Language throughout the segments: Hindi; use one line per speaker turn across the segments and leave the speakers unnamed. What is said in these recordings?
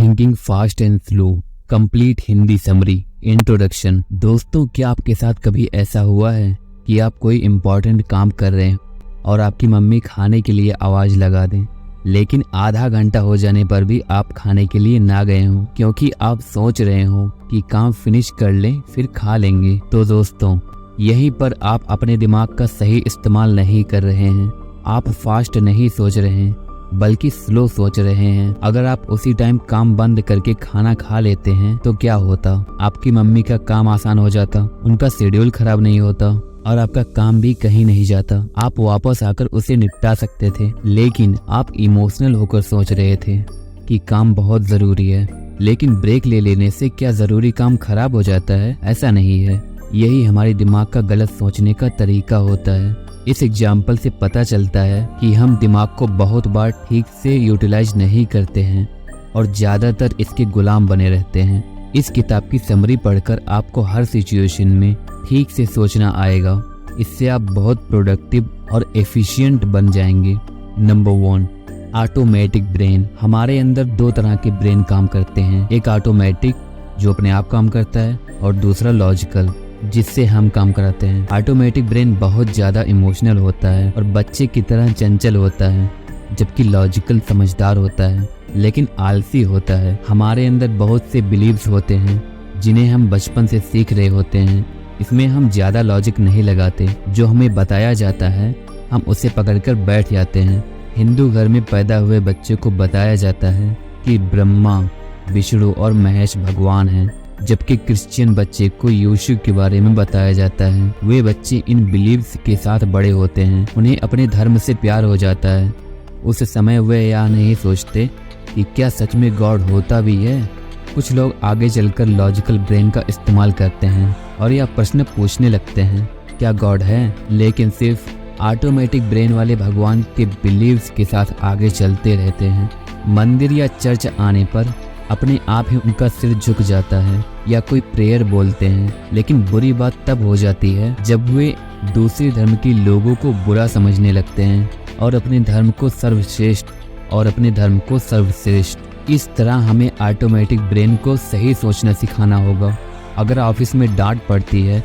Thinking fast and slow, complete Hindi summary. Introduction. दोस्तों, क्या आपके साथ कभी ऐसा हुआ है कि आप कोई इम्पोर्टेंट काम कर रहे हैं और आपकी मम्मी खाने के लिए आवाज लगा दें, लेकिन आधा घंटा हो जाने पर भी आप खाने के लिए ना गए हों क्योंकि आप सोच रहे हो कि काम फिनिश कर लें फिर खा लेंगे। तो दोस्तों, यहीं पर आप अपने दिमाग का सही इस्तेमाल नहीं कर रहे हैं। आप फास्ट नहीं सोच रहे हैं बल्कि स्लो सोच रहे हैं। अगर आप उसी टाइम काम बंद करके खाना खा लेते हैं तो क्या होता? आपकी मम्मी का काम आसान हो जाता, उनका शेड्यूल खराब नहीं होता और आपका काम भी कहीं नहीं जाता। आप वापस आकर उसे निपटा सकते थे, लेकिन आप इमोशनल होकर सोच रहे थे कि काम बहुत जरूरी है। लेकिन ब्रेक ले लेने से क्या जरूरी काम खराब हो जाता है? ऐसा नहीं है। यही हमारे दिमाग का गलत सोचने का तरीका होता है। इस एग्जाम्पल से पता चलता है कि हम दिमाग को बहुत बार ठीक से यूटिलाइज नहीं करते हैं और ज्यादातर इसके गुलाम बने रहते हैं। इस किताब की समरी पढ़कर आपको हर सिचुएशन में ठीक से सोचना आएगा। इससे आप बहुत प्रोडक्टिव और एफिशिएंट बन जाएंगे। Number 1, automatic brain. हमारे अंदर दो तरह के ब्रेन काम करते हैं। एक ऑटोमेटिक जो अपने आप काम करता है और दूसरा लॉजिकल जिससे हम काम कराते हैं। ऑटोमेटिक ब्रेन बहुत ज्यादा इमोशनल होता है और बच्चे की तरह चंचल होता है, जबकि लॉजिकल समझदार होता है लेकिन आलसी होता है। हमारे अंदर बहुत से बिलीव्स होते हैं जिन्हें हम बचपन से सीख रहे होते हैं। इसमें हम ज्यादा लॉजिक नहीं लगाते, जो हमें बताया जाता है हम उसे पकड़कर बैठ जाते हैं। हिंदू घर में पैदा हुए बच्चे को बताया जाता है कि ब्रह्मा, विष्णु और महेश भगवान हैं, जबकि क्रिश्चियन बच्चे को यीशु के बारे में बताया जाता है। वे बच्चे इन बिलीव्स के साथ बड़े होते हैं। उन्हें अपने धर्म से प्यार हो जाता है। उस समय वे यह नहीं सोचते कि क्या सच में गॉड होता भी है। कुछ लोग आगे चलकर लॉजिकल ब्रेन का इस्तेमाल करते हैं और यह प्रश्न पूछने लगते हैं, क्या गॉड है? लेकिन सिर्फ ऑटोमेटिक ब्रेन वाले भगवान के बिलीव्स के साथ आगे चलते रहते हैं। मंदिर या चर्च आने पर अपने आप ही उनका सिर झुक जाता है या कोई प्रेयर बोलते हैं। लेकिन बुरी बात तब हो जाती है जब वे दूसरे धर्म के लोगों को बुरा समझने लगते हैं और अपने धर्म को सर्वश्रेष्ठ। इस तरह हमें ऑटोमेटिक ब्रेन को सही सोचना सिखाना होगा। अगर ऑफिस में डांट पड़ती है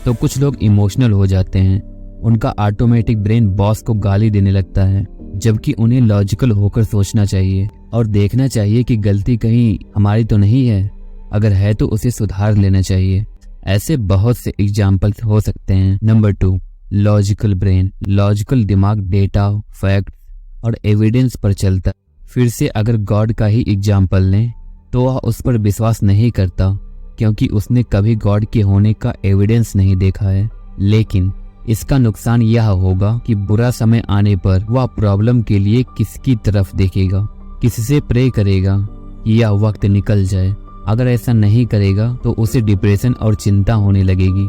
तो कुछ लोग इमोशनल हो जाते हैं। उनका ऑटोमेटिक ब्रेन बॉस को गाली देने लगता है, जबकि उन्हें लॉजिकल होकर सोचना चाहिए और देखना चाहिए कि गलती कहीं हमारी तो नहीं है। अगर है तो उसे सुधार लेना चाहिए। ऐसे बहुत से एग्जाम्पल्स हो सकते हैं। Number 2, logical brain. लॉजिकल दिमाग डेटा, फैक्ट और एविडेंस पर चलता है। फिर से अगर गॉड का ही एग्जाम्पल लें तो वह उस पर विश्वास नहीं करता क्योंकि उसने कभी गॉड के होने का एविडेंस नहीं देखा है। लेकिन इसका नुकसान यह होगा कि बुरा समय आने पर वह प्रॉब्लम के लिए किसकी तरफ देखेगा, किससे प्रे करेगा कि यह वक्त निकल जाए। अगर ऐसा नहीं करेगा तो उसे डिप्रेशन और चिंता होने लगेगी।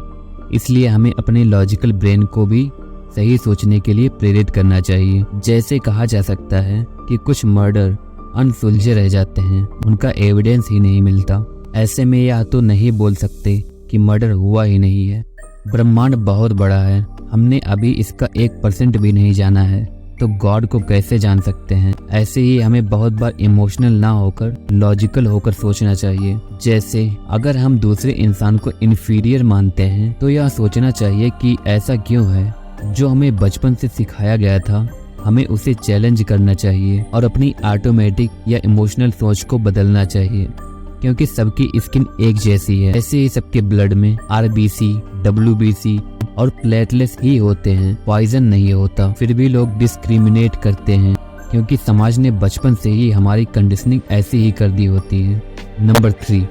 इसलिए हमें अपने लॉजिकल ब्रेन को भी सही सोचने के लिए प्रेरित करना चाहिए। जैसे कहा जा सकता है कि कुछ मर्डर अनसुलझे रह जाते हैं, उनका एविडेंस ही नहीं मिलता। ऐसे में यह तो नहीं बोल सकते कि मर्डर हुआ ही नहीं है। ब्रह्मांड बहुत बड़ा है, हमने अभी इसका 1% भी नहीं जाना है, तो गॉड को कैसे जान सकते हैं? ऐसे ही हमें बहुत बार इमोशनल ना होकर लॉजिकल होकर सोचना चाहिए। जैसे अगर हम दूसरे इंसान को इन्फीरियर मानते हैं तो यह सोचना चाहिए कि ऐसा क्यों है। जो हमें बचपन से सिखाया गया था हमें उसे चैलेंज करना चाहिए और अपनी ऑटोमेटिक या इमोशनल सोच को बदलना चाहिए, क्योंकि सबकी स्किन एक जैसी है। ऐसे ही सबके ब्लड में RBC, WBC और प्लेटलेट्स ही होते हैं, पॉइजन नहीं होता। फिर भी लोग डिस्क्रिमिनेट करते हैं क्योंकि समाज ने बचपन से ही हमारी कंडीशनिंग ऐसी ही कर दी होती है। नंबर 3,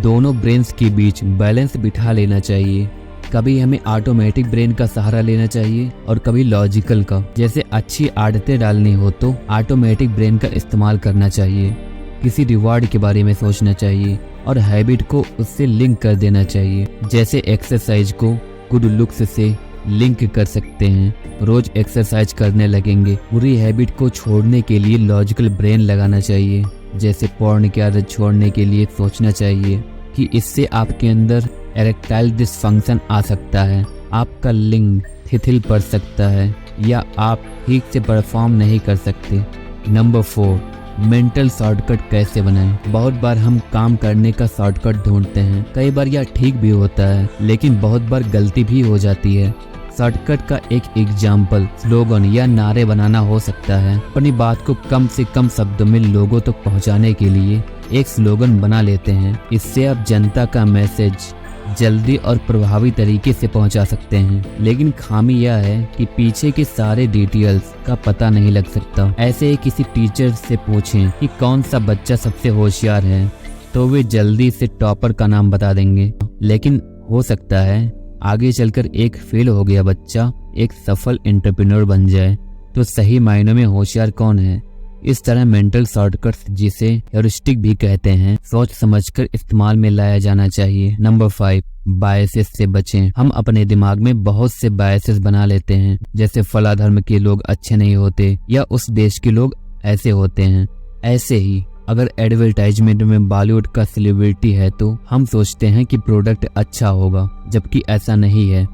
दोनों ब्रेन्स के बीच बैलेंस बिठा लेना चाहिए। कभी हमें ऑटोमेटिक ब्रेन का सहारा लेना चाहिए और कभी लॉजिकल का। जैसे अच्छी आदतें डालनी हो तो ऑटोमेटिक ब्रेन का इस्तेमाल करना चाहिए। किसी रिवार्ड के बारे में सोचना चाहिए और हैबिट को उससे लिंक कर देना चाहिए। जैसे एक्सरसाइज को गुड लुक्स से लिंक कर सकते हैं। रोज एक्सरसाइज करने लगेंगे। बुरी हैबिट को छोड़ने के लिए लॉजिकल ब्रेन लगाना चाहिए। जैसे पोर्न की आदत छोड़ने के लिए सोचना चाहिए कि इससे आपके अंदर एरेक्टाइल डिसफंक्शन आ सकता है, आपका लिंग शिथिल पड़ सकता है या आप ठीक से परफॉर्म नहीं कर सकते। नंबर 4, मेंटल शॉर्टकट कैसे बनाएं। बहुत बार हम काम करने का शॉर्टकट ढूंढते हैं, कई बार यह ठीक भी होता है लेकिन बहुत बार गलती भी हो जाती है। शॉर्टकट का एक एग्जाम्पल स्लोगन या नारे बनाना हो सकता है। अपनी बात को कम से कम शब्दों में लोगों तक पहुंचाने के लिए एक स्लोगन बना लेते हैं। इससे आप जनता का मैसेज जल्दी और प्रभावी तरीके से पहुंचा सकते हैं। लेकिन खामी यह है कि पीछे के सारे डिटेल्स का पता नहीं लग सकता। ऐसे ही किसी टीचर से पूछें कि कौन सा बच्चा सबसे होशियार है तो वे जल्दी से टॉपर का नाम बता देंगे, लेकिन हो सकता है आगे चलकर एक फेल हो गया बच्चा एक सफल एंटरप्रेन्योर बन जाए। तो सही मायनों में होशियार कौन है? इस तरह मेंटल शॉर्टकट्स, जिसे हेरिस्टिक भी कहते हैं, सोच समझकर इस्तेमाल में लाया जाना चाहिए। नंबर 5, बायसेस से बचें। हम अपने दिमाग में बहुत से बायसेस बना लेते हैं, जैसे फला धर्म के लोग अच्छे नहीं होते या उस देश के लोग ऐसे होते हैं। ऐसे ही अगर एडवर्टाइजमेंट में बॉलीवुड का सेलिब्रिटी है तो हम सोचते हैं कि प्रोडक्ट अच्छा होगा, जबकि ऐसा नहीं है।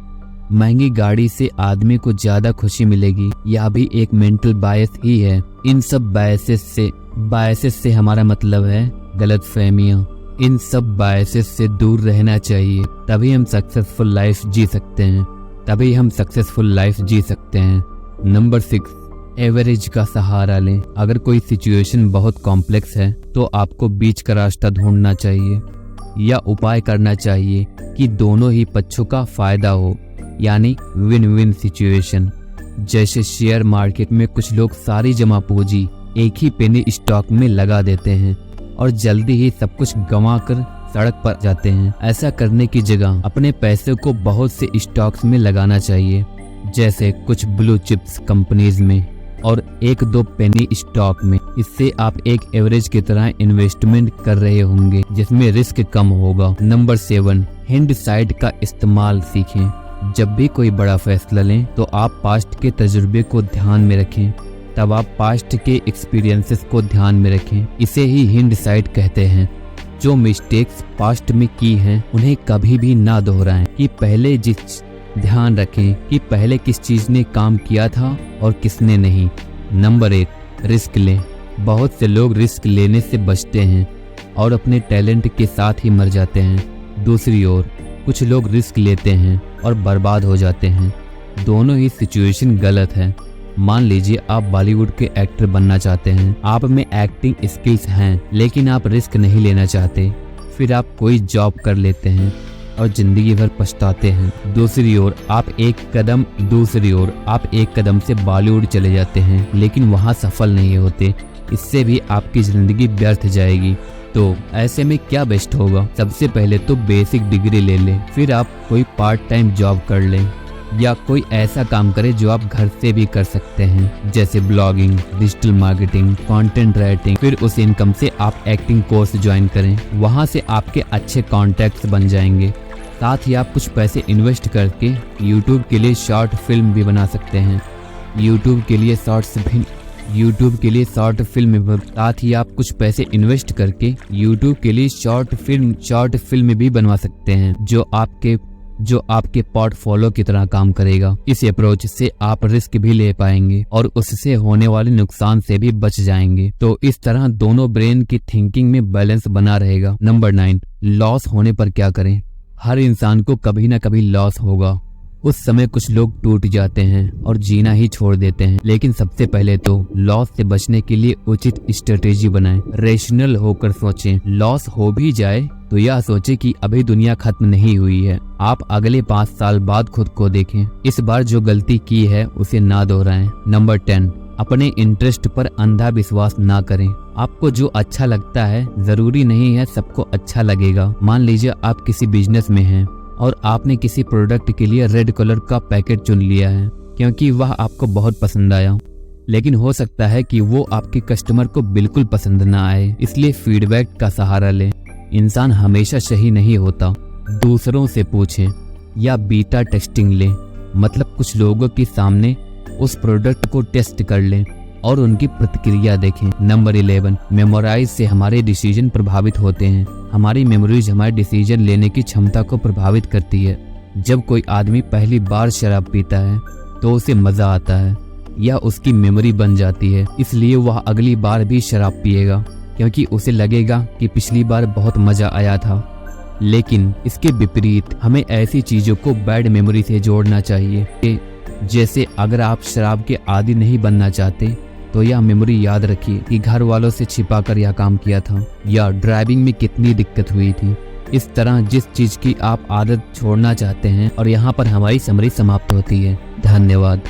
महंगी गाड़ी से आदमी को ज्यादा खुशी मिलेगी, यह भी एक मेंटल बायस ही है। इन सब बायसेस से हमारा मतलब है गलतफहमियां। इन सब बायसेस से दूर रहना चाहिए, तभी हम सक्सेसफुल लाइफ जी सकते हैं। नंबर 6, एवरेज का सहारा लें। अगर कोई सिचुएशन बहुत कॉम्प्लेक्स है तो आपको बीच का रास्ता ढूंढना चाहिए या उपाय करना चाहिए कि दोनों ही पक्षों का फायदा हो, यानी विन विन सिचुएशन। जैसे शेयर मार्केट में कुछ लोग सारी जमा पूंजी एक ही पेनी स्टॉक में लगा देते हैं और जल्दी ही सब कुछ गंवा कर सड़क पर जाते हैं। ऐसा करने की जगह अपने पैसे को बहुत से स्टॉक्स में लगाना चाहिए, जैसे कुछ ब्लू चिप्स कंपनीज में और 1-2 पेनी स्टॉक में। इससे आप एक एवरेज की तरह इन्वेस्टमेंट कर रहे होंगे जिसमें रिस्क कम होगा। नंबर 7, हिंडसाइट का इस्तेमाल सीखें। जब भी कोई बड़ा फैसला लें तो आप पास्ट के तजुर्बे को ध्यान में रखें, तब आप पास्ट के एक्सपीरियंसेस को ध्यान में रखें। इसे ही हिंडसाइट कहते हैं। जो मिस्टेक्स पास्ट में की हैं उन्हें कभी भी ना दोहराएं। ध्यान रखें कि पहले किस चीज ने काम किया था और किसने नहीं। नंबर 8, रिस्क लें। बहुत से लोग रिस्क लेने से बचते हैं और अपने टैलेंट के साथ ही मर जाते हैं। दूसरी ओर कुछ लोग रिस्क लेते हैं और बर्बाद हो जाते हैं। दोनों ही सिचुएशन गलत है। मान लीजिए आप बॉलीवुड के एक्टर बनना चाहते हैं, आप में एक्टिंग स्किल्स हैं लेकिन आप रिस्क नहीं लेना चाहते। फिर आप कोई जॉब कर लेते हैं और जिंदगी भर पछताते हैं। दूसरी ओर आप एक कदम से बॉलीवुड चले जाते हैं लेकिन वहां सफल नहीं होते। इससे भी आपकी जिंदगी व्यर्थ जाएगी। तो ऐसे में क्या बेस्ट होगा? सबसे पहले तो बेसिक डिग्री ले लें, फिर आप कोई पार्ट टाइम जॉब कर लें या कोई ऐसा काम करें जो आप घर से भी कर सकते हैं, जैसे blogging, digital marketing, content writing. फिर उस इनकम से आप एक्टिंग कोर्स ज्वाइन करें, वहां से आपके अच्छे कॉन्टैक्ट्स बन जाएंगे। साथ ही आप कुछ पैसे इन्वेस्ट करके यूट्यूब के लिए शॉर्ट फिल्म भी बना सकते हैं। यूट्यूब के लिए शॉर्ट फिल्म भी बनवा सकते हैं जो आपके पोर्टफोलियो की तरह काम करेगा। इस अप्रोच से आप रिस्क भी ले पाएंगे और उससे होने वाले नुकसान से भी बच जाएंगे। तो इस तरह दोनों ब्रेन की थिंकिंग में बैलेंस बना रहेगा। नंबर 9, लॉस होने पर क्या करें? हर इंसान को कभी ना कभी लॉस होगा। उस समय कुछ लोग टूट जाते हैं और जीना ही छोड़ देते हैं। लेकिन सबसे पहले तो लॉस से बचने के लिए उचित स्ट्रेटेजी बनाएं। रेशनल होकर सोचें। लॉस हो भी जाए तो यह सोचें कि अभी दुनिया खत्म नहीं हुई है। आप अगले 5 साल बाद खुद को देखें। इस बार जो गलती की है उसे ना दोहराएं। नंबर 10, अपने इंटरेस्ट पर अंधा विश्वास ना करें। आपको जो अच्छा लगता है जरूरी नहीं है सबको अच्छा लगेगा। मान लीजिए आप किसी बिजनेस में हैं और आपने किसी प्रोडक्ट के लिए रेड कलर का पैकेट चुन लिया है क्योंकि वह आपको बहुत पसंद आया, लेकिन हो सकता है कि वो आपके कस्टमर को बिल्कुल पसंद ना आए। इसलिए फीडबैक का सहारा लें। इंसान हमेशा सही नहीं होता। दूसरों से पूछें या बीटा टेस्टिंग लें, मतलब कुछ लोगों के सामने उस प्रोडक्ट को टेस्ट कर लें और उनकी प्रतिक्रिया देखें। नंबर 11, मेमोराइज से हमारे डिसीजन प्रभावित होते हैं। हमारी मेमोरीज हमारे डिसीजन लेने की क्षमता को प्रभावित करती है। जब कोई आदमी पहली बार शराब पीता है तो उसे मजा आता है, या उसकी मेमोरी बन जाती है, इसलिए वह अगली बार भी शराब पिएगा क्योंकि उसे लगेगा कि पिछली बार बहुत मजा आया था। लेकिन इसके विपरीत हमें ऐसी चीजों को बैड मेमोरी से जोड़ना चाहिए। जैसे अगर आप शराब के आदी नहीं बनना चाहते तो यह मेमोरी याद रखिए कि घर वालों से छिपाकर यह काम किया था या ड्राइविंग में कितनी दिक्कत हुई थी। इस तरह जिस चीज की आप आदत छोड़ना चाहते हैं। और यहाँ पर हमारी समरी समाप्त होती है। धन्यवाद।